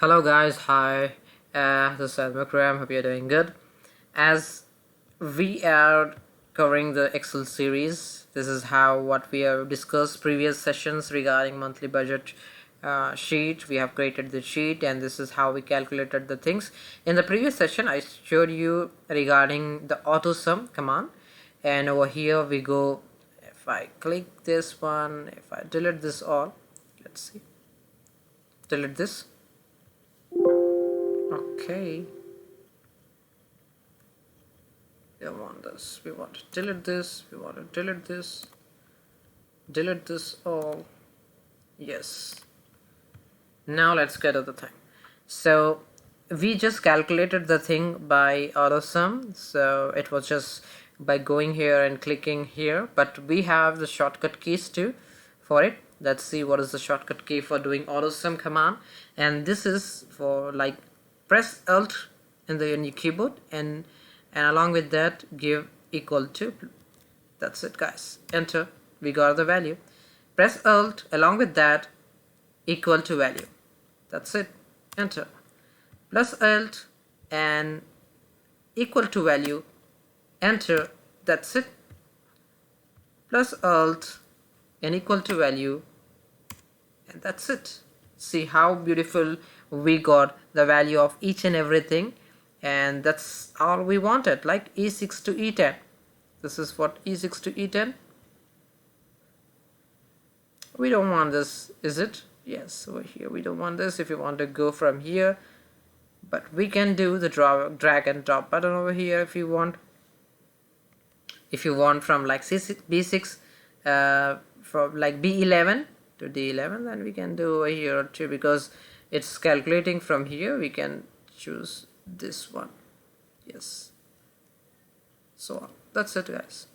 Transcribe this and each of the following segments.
Hello guys, hi. This is Makram. Hope you're doing good. As we are covering the Excel series, this is how what we have discussed previous sessions regarding monthly budget sheet. We have created the sheet, and this is how we calculated the things. In the previous session, I showed you regarding the AutoSum command, and over here we go. If I click this one, if I delete this all, let's see, delete this. Okay, we don't want this. We want to delete this. We want to delete this. Delete this all. Yes. Now let's get to the thing. So we just calculated the thing by AutoSum. So it was just by going here and clicking here. But we have the shortcut keys too for it. Let's see what is the shortcut key for doing AutoSum command. And this is for like press Alt in your keyboard and along with that give equal to. That's it guys. Enter. We got the value. Press Alt along with that equal to value. That's it. Enter. Plus Alt and equal to value. Enter. That's it. Plus Alt and equal to value, and that's it. See how beautiful we got the value of each and everything, and that's all we wanted, like E6 to E10. This is what E6 to E10. We don't want this, is it? Yes, over here we don't want this. If you want to go from here, but we can do the drag and drop button over here if you want. If you want from like C6, B6 from like B11 to D11, then we can do over here too, because it's calculating from here. We can choose this one. Yes, so that's it guys.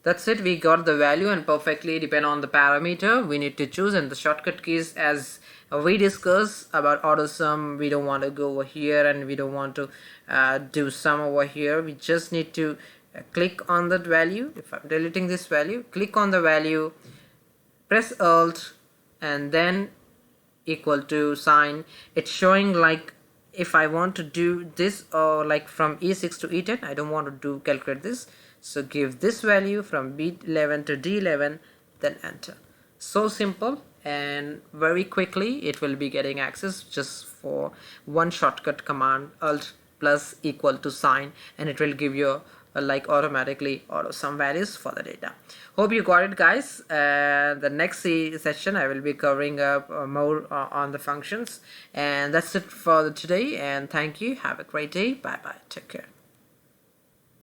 That's it. We got the value, and perfectly depend on the parameter we need to choose. And the shortcut keys, as we discussed about AutoSum, we don't want to go over here and we don't want to do sum over here. We just need to click on that value. If I'm deleting this value, click on the value, press Alt and then equal to sign. It's showing like if I want to do this or like from E6 to E10, I don't want to do calculate this. So give this value from B11 to D11, then enter. So simple, and very quickly it will be getting access just for one shortcut command, Alt plus equal to sign, and it will give you like automatically AutoSum values for the data. Hope you got it guys. The next session I will be covering up more on the functions, and that's it for today, and thank you. Have a great day. Bye bye. Take care.